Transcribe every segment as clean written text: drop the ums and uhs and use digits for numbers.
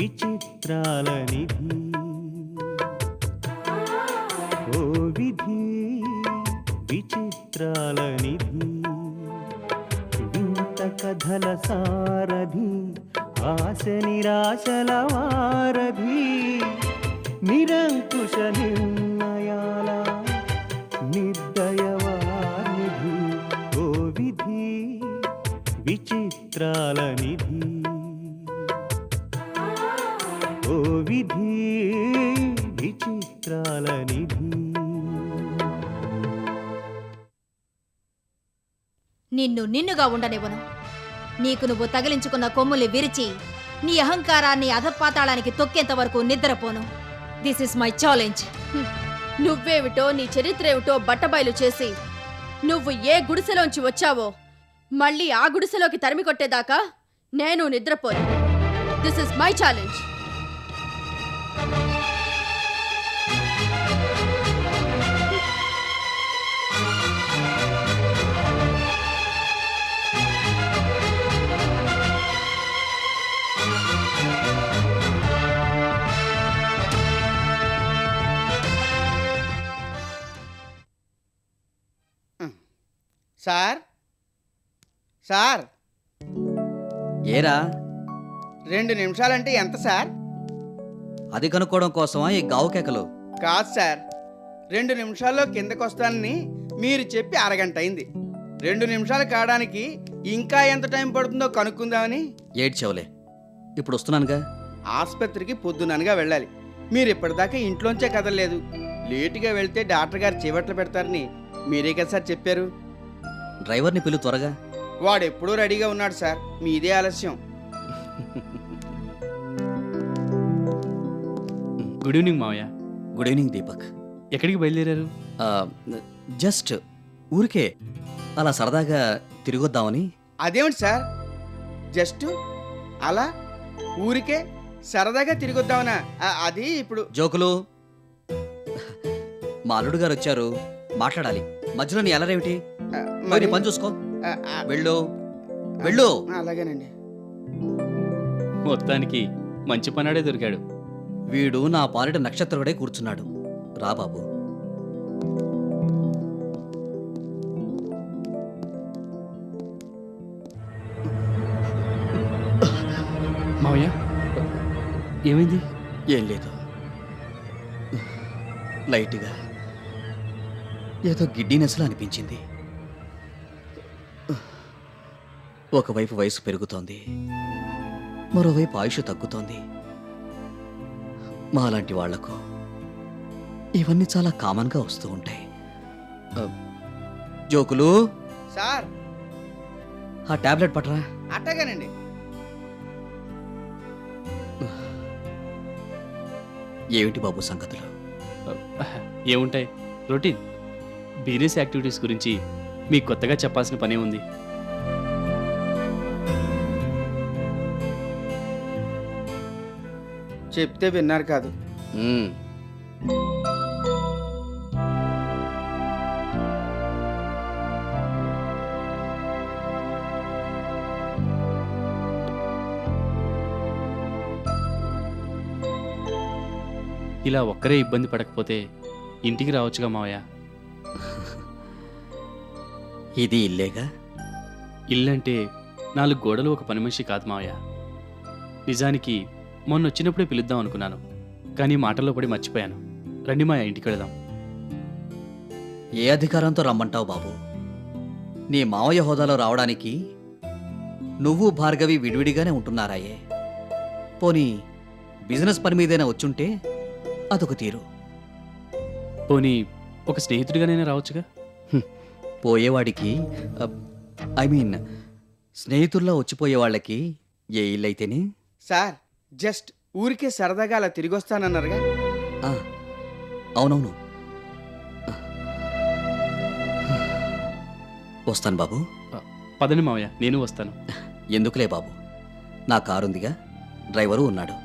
విచిత్రాల నిధి ఓ విధి విచిత్రాల నిధి వింత కథల సారథి ఆశ నిరాశల వారధి నిరంకుశ నిర్ణయాల నిర్దయవానిధి ఓ విధి విచిత్రాల నిధి ఓ విధి విచిత్రాల నిధి. నిన్నుగా ఉండనివ్వను. నీకు నువ్వు తగిలించుకున్న కొమ్ముల్ని విరిచి నీ అహంకారాన్ని అధపాతాళానికి తొక్కేంత వరకు నిద్రపోను. This is my challenge. నువ్వేమిటో నీ చరిత్రేమిటో బట్టబయలు చేసి నువ్వు ఏ గుడిసెలోంచి వచ్చావో మళ్ళీ ఆ గుడిసెలోకి తరిమి కొట్టేదాకా నేను నిద్రపోను. This is my challenge. Sir sir ఏరా 2 నిమిషాలంటే ఎంత సార్? అది కనుక్కోవడం కోసమా ఈ గావు కేకలు? కాదు సార్, 2 నిమిషాల్లో కిందకు వస్తానని మీరు చెప్పి అరగంట అయింది. 2 నిమిషాలు కావడానికి ఇంకా ఎంత టైం పడుతుందో కనుక్కుందామని. ఏడ్చవలే, ఇప్పుడు వస్తున్నానుగా. ఆసుపత్రికి పొద్దుననగా వెళ్ళాలి. మీరు ఇప్పటిదాకా ఇంట్లోంచే కదలలేదు. లేటుగా వెళ్తే డాక్టర్ గారు చేపట్లు పెడతారని మీరే కదా సార్ చెప్పారు. డ్రైవర్ని పిలు త్వరగా. వాడు ఎప్పుడూ రెడీగా ఉన్నాడు సార్, మీదే ఆలస్యం. గుడ్ ఈవినింగ్ మావయ్య. Good evening Deepak. ఎక్కడికి బయలుదేరారు? జస్ట్ ఊరికే అలా సరదాగా తిరిగొద్దామని. అదేమిటి సార్, జస్ట్ అలా ఊరికే సరదాగా తిరిగొద్దామనా? అది ఇప్పుడు జోకులు. మా అల్లుడు గారు వచ్చారు, మాట్లాడాలి. మధ్యలో నీ అలరేమిటి? మరి పని చూసుకో. వెళ్ళు వెళ్ళు. అలాగేనండి. మొత్తానికి మంచి పనాడే దొరికాడు. వీడు నా పాలిట నక్షత్రుడే కూర్చున్నాడు. రా బాబు. మావయ్య ఏమైంది? ఏం లేదు, లైట్గా ఏదో గిడ్డినెస్లా అనిపించింది. ఒకవైపు వయసు పెరుగుతోంది, మరోవైపు ఆయుష్ తగ్గుతోంది. మాలాంటి వాళ్లకు ఇవన్నీ చాలా కామన్గా వస్తూ ఉంటాయి. జోకులు. సార్ ఆ టాబ్లెట్ పట్టరా. అట్టగానండి. ఏమిటి బాబు సంగతులు? ఏముంటాయి, రొటీన్ బిజినెస్ యాక్టివిటీస్ గురించి మీకు కొత్తగా చెప్పాల్సిన పనే ఉంది. చెప్తే విన్నారు కాదు. ఇలా ఒక్కరే ఇబ్బంది పడకపోతే ఇంటికి రావచ్చుగా మావయ్య. ఇది ఇల్లేగా. ఇల్లంటే 4 గోడలు ఒక పని మనిషి కాదు మావయ్య. నిజానికి మొన్న వచ్చినప్పుడే పిలుద్దాం అనుకున్నాను, కానీ మాటల్లో పడి మర్చిపోయాను. రండి మాయ, ఇంటికి వెళదాం. ఏ అధికారంతో రమ్మంటావు బాబు? నీ మావయ్య హోదాలో రావడానికి నువ్వు భార్గవి విడివిడిగానే ఉంటున్నారాయే. పోనీ బిజినెస్ పని మీదైనా వచ్చుంటే అదొక తీరు. పోనీ ఒక స్నేహితుడిగానైనా రావచ్చుగా. పోయేవాడికి ఐ మీన్ స్నేహితుల్లా వచ్చిపోయే వాళ్ళకి ఏ ఇల్లైతేనే. సార్ జస్ట్ ఊరికే సరదాగా అలా తిరిగి వస్తానన్నారుగా. అవునవును, వస్తాను బాబు. పదని మావయ్య, నేను వస్తాను. ఎందుకులే బాబు, నా కారుందిగా, డ్రైవరు ఉన్నాడు.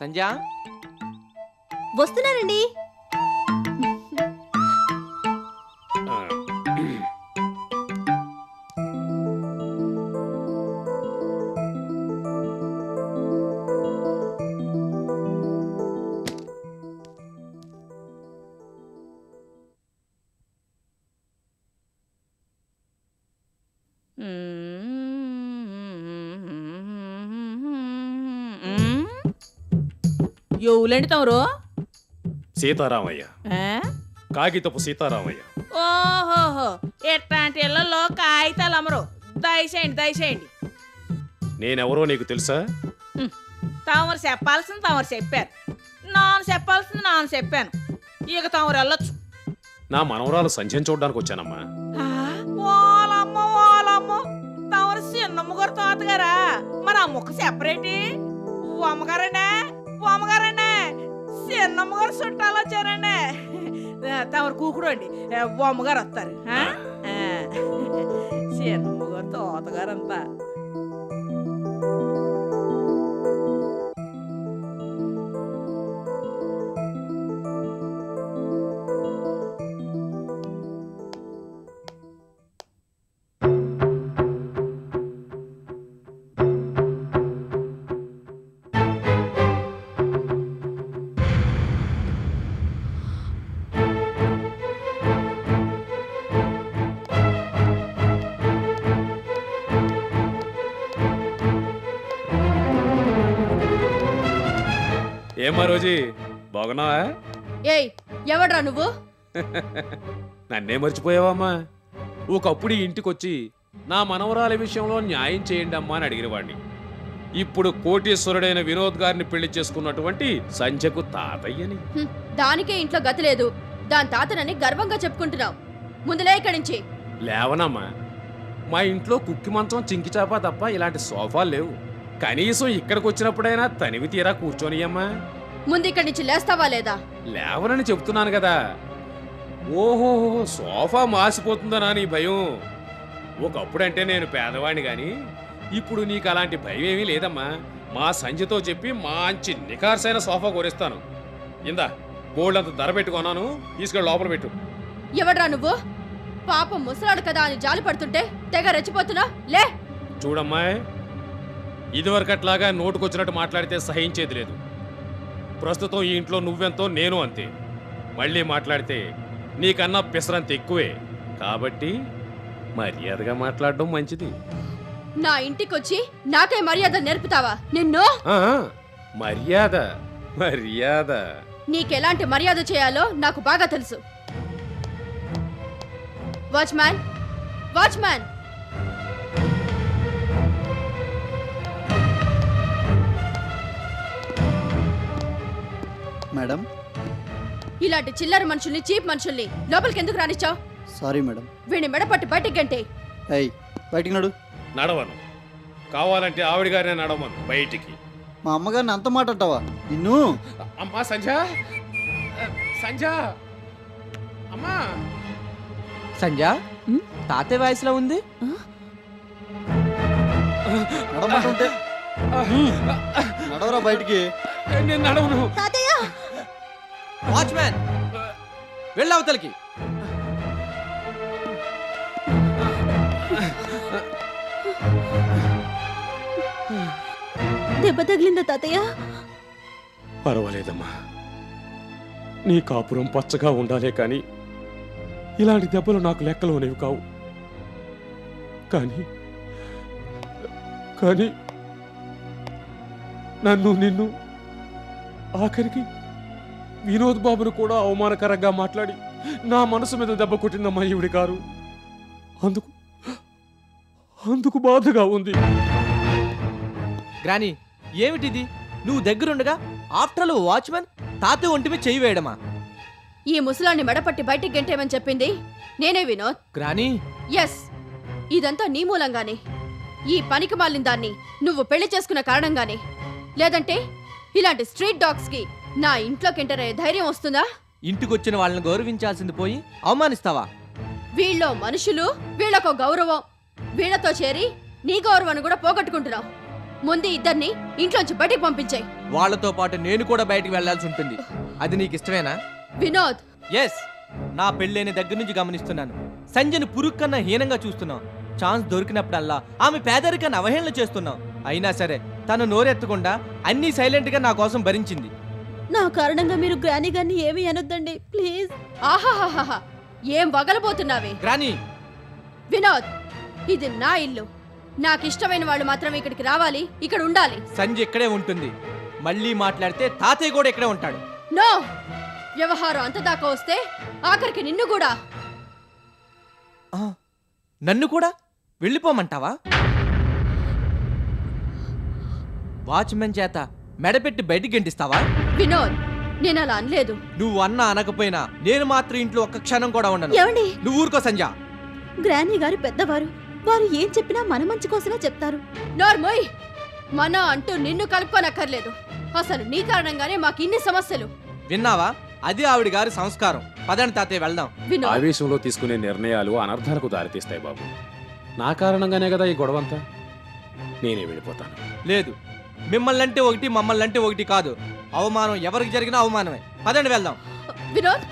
సంధ్య వస్తున్నానండి. ఎవలండి తమరు? సీతారామయ్య, ఆ? కాగితపు సీతారామయ్య. ఓహోహో, ఎట్లాంటి ఇళ్లలో కాగితాలు అమరు. దయచేయండి దయచేయండి. నేనెవరో నీకు తెలుసా? తమరు చెప్పాల్సింది తమరు చెప్పారు, నాను చెప్పాల్సింది నాను చెప్పాను. ఇక తమరు వెళ్ళొచ్చు. నా మనవరాలు సంధ్యను చూడడానికి వచ్చానమ్మా. ఆ, ఓలమ్మో ఓలమ్మో, తమరు చిన్నమ్మ గారు తాతగారా? మరి ఆ ముక్క సెపరేటి. ఓ అమ్మగారండి, ఓ అమ్మగారండి, చిన్నమ్మ గారు చుట్టాలు వచ్చారండి. తమరు కూకుడు అండి, ఓ అమ్మగారు వస్తారు. ఆ? ఆ. చిన్నమ్మ గారు తాతగారంతా. ఏమ్మా రోజీ, బాగున్నావా? ఏయ్ ఎవడ్రా నువ్వు? నన్నే మర్చిపోయావమ్మా? ఒకప్పుడు ఈ ఇంటికొచ్చి నా మనవరాలి విషయంలో న్యాయం చేయండి అమ్మా అని అడిగినవాడిని. ఇప్పుడు కోటీశ్వరుడైన వినోద్ గారిని పెళ్లి చేసుకున్నటువంటి సంధ్యకు తాతయ్యని. హ్మ్, దానికే ఇంట్లో గతి లేదు. దాని తాతనని గర్వంగా చెప్పుకుంటున్నావు. ముందులే ఇక్కడి నుంచి. లేవనమ్మా, మా ఇంట్లో కుక్కి మంచం చింకి చాప తప్ప ఇలాంటి సోఫాలు లేవు. కనీసం ఇక్కడికి వచ్చినప్పుడైనా తనివి తీరా కూర్చొనియమ్మా. ముందు ఇక్కడి నుంచి లేస్తావా లేదా? లేవనని చెప్తున్నాను కదా. ఓహో, సోఫా మాసిపోతుందనా నీ భయం? ఒకప్పుడంటే నేను పేదవాడిని గాని ఇప్పుడు నీకు అలాంటి భయం ఏమీ లేదమ్మా. మా సంధ్యతో చెప్పి మంచి నికార్సైన సోఫా కొరిస్తాను. ఇందా బోల్డ్ అంత ధర పెట్టుకున్నాను, తీసుకెళ్ళి లోపల పెట్టు. ఎవడ్రా నువ్వు? పాపం ముసలాడు కదా అని జాలి పడుతుంటే తెగ రెచ్చిపోతున్నా. లే. చూడమ్మాయ్, ఇదివరకట్లాగా నోటుకొచ్చినట్టు మాట్లాడితే సహించేది లేదు. ప్రస్తుతం ఈ ఇంట్లో నువ్వెంతో నేను అంతే. మళ్ళీ మాట్లాడితే నీకన్నా పిసరంత ఎక్కువే. కాబట్టి మర్యాదగా మాట్లాడడం మంచిది. నా ఇంటికొచ్చి నాకే మర్యాద నేర్పుతావా? నిన్ను ఆ, మర్యాద మర్యాద. నీకెలాంటి మర్యాద చేయాలో నాకు బాగా తెలుసు. వాచ్మ్యాన్, వాచ్మ్యాన్, మేడం, ఇలాంటి చిల్లర మనుషుల్ని, చీప్ మనుషుల్ని లోపలికి ఎందుకు రానిచ్చావు? Sorry madam. వీడిని మెడపట్టి బయటికి గంటే. అయ్యి బయటికి నడు. నడవను. కావాలంటే ఆవిడ గారినే నడవను బయటికి. మా అమ్మగారిని అంత మాట అంటావా? నిన్ను అమ్మా సంధ్య, సంధ్య, అమ్మా. సంధ్య తాతయ్య వయసులో ఉంది. నడమంటుంటే నడవరా బయటికి. నేను నడవను. వాచ్మ్యాన్ వెళ్ళవతలకి. దెబ్బ తగిలిందా తాతయ్య? పర్వాలేదమ్మా, నీ కాపురం పచ్చగా ఉండాలే కానీ ఇలాంటి దెబ్బలు నాకు లెక్కలోనేవి కావు. కానీ కానీ నన్ను, నిన్ను, ఆఖరికి వినోద్ బాబును కూడా అవమానకరంగా మాట్లాడి నా మనసు మీద దెబ్బ కొట్టిందమ్మా ఈవిడి గారు. అందుకు అందుకు బాధగా ఉంది. గ్రాని ఏమిటిది? నువ్వు దగ్గరుండగా ఆఫ్టర్ ఆల్ వాచ్మెన్ తాతయ్య ఒంటి మీద చెయ్యి వేయడమా? ఈ ముసలాన్ని మెడపట్టి బయటికి గంటేమని చెప్పింది నేనే వినోద్. గ్రాని ఎస్, ఇదంతా నీ మూలంగానే. ఈ పనికి మాలిన దాన్ని నువ్వు పెళ్లి చేసుకున్న కారణంగానే. లేదంటే ఇలాంటి స్ట్రీట్ డాగ్స్ కి నా ఇంట్లోకి ఎంటర్ అయ్యే ధైర్యం వస్తుందా? ఇంటికొచ్చిన వాళ్ళని గౌరవించాల్సింది పోయి అవమానిస్తావా? వీళ్ళో మనుషులు, వీళ్ళకో గౌరవం. వీళ్ళతో చేరి నీ గౌరవాన్ని కూడా పోగొట్టుకుంటున్నావు. ముందు ఇద్దరిని ఇంట్లోంచి బయటికి పంపించాయి. వాళ్ళతో పాటు నేను కూడా బయటికి వెళ్లాల్సి ఉంటుంది. అది నీకు ఇష్టమేనా? వినోద్, ఎస్, నా పెళ్ళైన దగ్గర నుంచి గమనిస్తున్నాను. సంజయ్ పురుగు కన్నా హీనంగా చూస్తున్నాం. ఛాన్స్ దొరికినప్పుడల్లా ఆమె పేదరికాన్ని అవహేళన చేస్తున్నాం. అయినా సరే తను నోరెత్తకుండా అన్నీ సైలెంట్ గా నా కోసం భరించింది. నా కారణంగా మీరు గ్రానీ గారిని ఏమీ అనొద్దండి ప్లీజ్. ఆహాహాహా, ఏం వగలబోతున్నావే? గ్రానీ, వినోద్, ఇది నా ఇల్లు. నాకు ఇష్టమైన వాళ్ళు మాత్రమే ఇక్కడికి రావాలి, ఇక్కడ ఉండాలి. సంజయ్ ఇక్కడే ఉంటుంది. మళ్ళీ మాట్లాడితే తాతయ్య కూడా ఇక్కడే ఉంటాడు. నో, వ్యవహారం అంత దాకా వస్తే ఆఖరికి నిన్ను కూడా. ఆ, నన్ను కూడా వెళ్ళిపోమంటావా? వాచ్మెన్ చేత మెడపెట్టి బయటికి గెంటిస్తావా? వినోద్, నేను అలా అనలేదు. నువ్వు అన్నా అనకపోయినా నేను మాత్రం ఇంట్లో ఒక్క క్షణం కూడా ఉండను. ఏమండి? నువ్వు ఊరుకో సంజ. గ్రానీ గారు పెద్దవారు, వారు ఏం చెప్పినా మన మంచి కోసమే చెప్తారు. నార్మోయ్, మన అంటూ నిన్ను కలుపుకోనక్కర్లేదు. అసలు నీ కారణంగానే మాకు ఇన్ని సమస్యలు. విన్నావా? అది ఆవిడ గారి సంస్కారం. పదండి తాతయ్య వెళ్దాం. వినోద్, ఆవేశంలో తీసుకునే నిర్ణయాలు అనర్థాలకు దారితీస్తాయి బాబు. నా కారణంగానే కదా ఈ గొడవంతా. నేనే వెళ్ళిపోతాను. లేదు, మిమ్మల్ని అంటే ఒకటి మమ్మల్ని అంటే ఒకటి కాదు. అవమానం ఎవరికి జరిగినా అవమానమే. పదండి వెళ్దాం. వినోద్,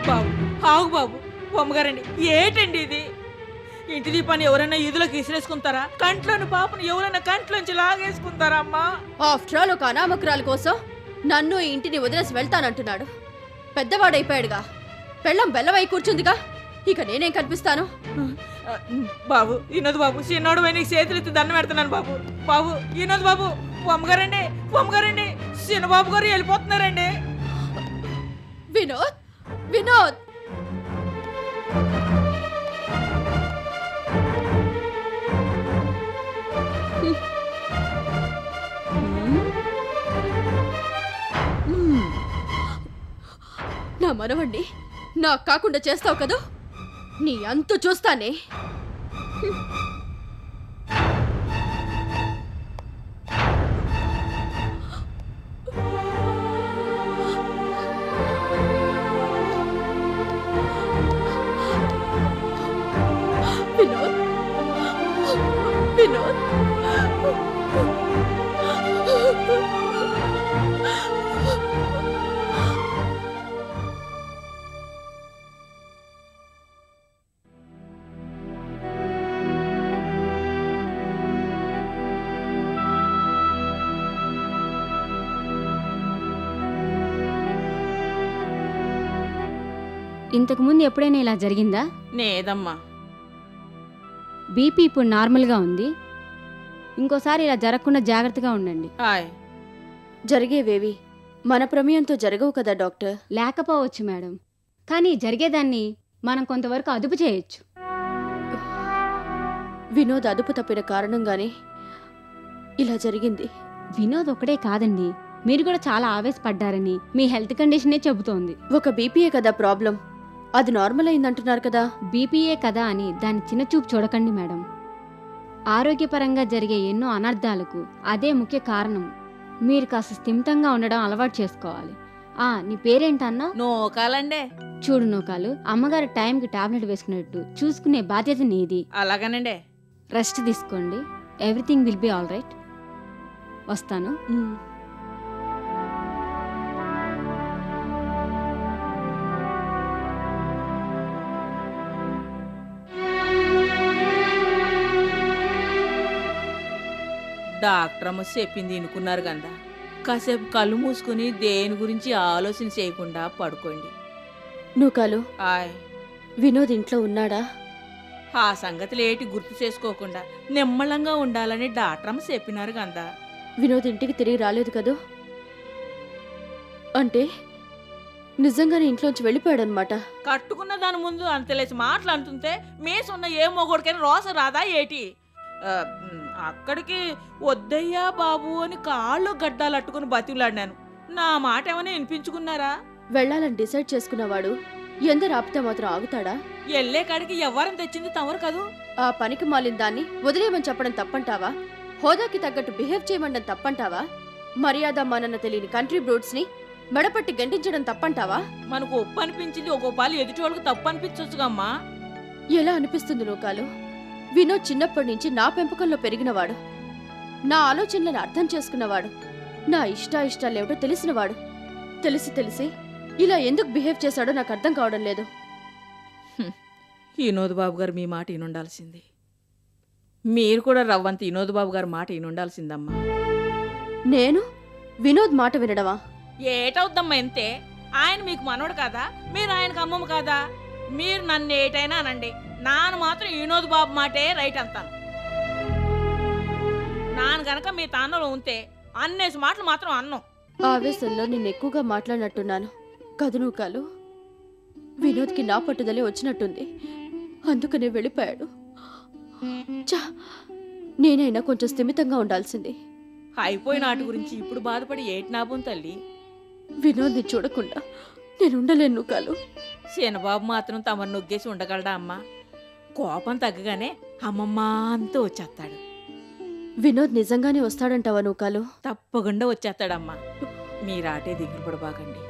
బాబు ఆగు బాబు. అమ్మగారండి, ఏటండి ఇది? ఇంటి దీపాన్ని ఎవరైనా ఈదులోకి విసిరేసుకుంటారా? కంట్లోని పాపను ఎవరైనా కంట్లోంచి లాగేసుకుంటారా అమ్మా? ఆఫ్టర్ ఆల్ ఒక అనామకురాల కోసం నన్ను ఈ ఇంటిని వదిలేసి వెళ్తానంటున్నాడు. పెద్దవాడైపోయాడుగా, పెళ్ళం బెల్లవై కూర్చుందిగా, ఇక నేనేం కనిపిస్తాను? బాబు వినోద్ బాబు, చిన్నోడు పోయి నీకు చేతులెత్తి దండం పెడుతున్నాను బాబు. బాబు వినోద్ బాబు, అమ్మగారండి, అమ్మగారండి, చిన్నబాబు గారు వెళ్ళిపోతున్నారండి. వినోద్, వినోద్, నా మనవండి నాకు కాకుండా చేస్తావు కదా, నీ అంతు చూస్తానే. వినోద్, వినోద్, ఇంతకుముందు ఎప్పుడైనా ఇలా జరిగిందా? నేదమ్మా. బీపీ ఇప్పుడు నార్మల్గా ఉంది. ఇంకోసారి ఇలా జరగకుండా జాగ్రత్తగా ఉండండి. హాయ్. జరిగేవేవి మన ప్రమేయంతో జరగవు కదా డాక్టర్. లేకపోవచ్చు మేడం, కానీ జరిగేదాన్ని మనం కొంతవరకు అదుపు చేయొచ్చు. వినోద్ అదుపు తప్పిన కారణంగానే ఇలా జరిగింది. వినోద్ ఒకడే కాదండి, మీరు కూడా చాలా ఆవేశపడ్డారని మీ హెల్త్ కండిషనే చెబుతోంది. ఒక బీపీఏ కదా ప్రాబ్లం, అది నార్మల్ అయిందంటున్నారు కదా. బీపీఏ కదా అని దాన్ని చిన్న చూపు చూడకండి మేడం. ఆరోగ్యపరంగా జరిగే ఎన్నో అనర్థాలకు అదే ముఖ్య కారణం. మీరు కాస్త స్థిమితంగా ఉండడం అలవాటు చేసుకోవాలి. నీ పేరేంటన్నా? నోకాలండే. చూడు నోకాలు, అమ్మగారు టైంకి టాబ్లెట్ వేసుకున్నట్టు చూసుకునే బాధ్యత నీది. అలాగనండే. రెస్ట్ తీసుకోండి, everything will be all right. వస్తాను. డాక్టర్ అమ్మ చెప్పింది వినుకున్నారు కదా, కాసేపు కళ్ళు మూసుకుని దేని గురించి ఆలోచన చేయకుండా పడుకోండి. నూకాలు, ఆయ్. వినోద్ ఇంట్లో ఉన్నాడా? ఆ సంగతులు ఏటి గుర్తు చేసుకోకుండా నిమ్మళంగా ఉండాలని డాక్టర్ అమ్మ చెప్పినారు కదా. వినోద్ ఇంటికి తిరిగి రాలేదు కదూ? అంటే నిజంగానే ఇంట్లోంచి వెళ్ళిపోయాడనమాట. కట్టుకున్న దాని ముందు అంతలేసి మాటలు అంటుంటే మేసున్న ఏ మొగోడికైనా రోస రాదా ఏటి? అక్కడికి వద్దయ్యా బాబు అని కాళ్ళు గడ్డాలు అట్టుకుని బతిలాడినాను. నా మాట ఏమైనా వినిపించుకున్నారా? వెళ్ళాలని డిసైడ్ చేసుకున్నవాడు ఎందరు ఆపితే మాత్రం ఆగుతాడా? ఎల్లే కాడికి ఎవరిని తెచ్చింది తమరు కదూ. ఆ పనికి మాలిన దాన్ని వదిలేయమని చెప్పడం తప్పంటావా? హోదాకి తగ్గట్టు బిహేవ్ చేయమండం తప్పంటావా? మర్యాద మనన్న తెలియని కంట్రీ బ్రూట్స్ ని మెడపట్టి గంటించడం తప్పంటావా? మనకు ఒప్పు అనిపించింది ఒక పాలు ఎదుటి తప్పు అనిపించొచ్చుగమ్మా. ఎలా అనిపిస్తుంది నూకాలు? వినోద్ చిన్నప్పటి నుంచి నా పెంపకంలో పెరిగినవాడు. నా ఆలోచనలను అర్థం చేసుకున్నవాడు, నా ఇష్టాలేమిటో తెలిసినవాడు. తెలిసి ఇలా ఎందుకు బిహేవ్ చేశాడో నాకు అర్థం కావడం లేదు. వినోద్ బాబు గారు మీ మాట వినుండాల్సింది. మీరు కూడా రవ్వంత వినోద్ బాబు గారి మాట వినుండాల్సిందమ్మా. నేను వినోద్ మాట వినడమా? ఏటవుద్దమ్మా ఎంతే? ఆయన మీకు మనవడు కాదా? మీరు ఆయనకు అమ్మమ్మ కాదా? మీరు నన్ను ఏటైనా అనండి, నాన్న మాత్రం వినోద్ బాబు మాటే రైట్ అంటాను. నాన్న గనక మీ తాన్నలో ఉంటే అన్నేసి మాటలు మాత్రం అన్నం. ఆవేశంలో నేను ఎక్కువగా మాట్లాడినట్టున్నాను కదును కాలు. వినోద్కి నా పట్టుదలే వచ్చినట్టుంది, అందుకనే వెళ్ళిపోయాడు. చా, నేనైనా కొంచెం స్థిమితంగా ఉండాల్సింది. అయిపోయిన ఆట గురించి ఇప్పుడు బాధపడి ఏటి నాబం తల్లి. వినోద్ని చూడకుండా నేను ఉండలేను కాలు. శనబాబు మాత్రం తమను నొగ్గేసి ఉండగలడా అమ్మా? కోపం తగ్గగానే అమ్మమ్మ అంతా వచ్చేస్తాడు. వినోద్ నిజంగానే వస్తాడంటావా నువ్వు కాలు? తప్పకుండా వచ్చేస్తాడమ్మా. మీరాటే దిగులు పడబాకండి.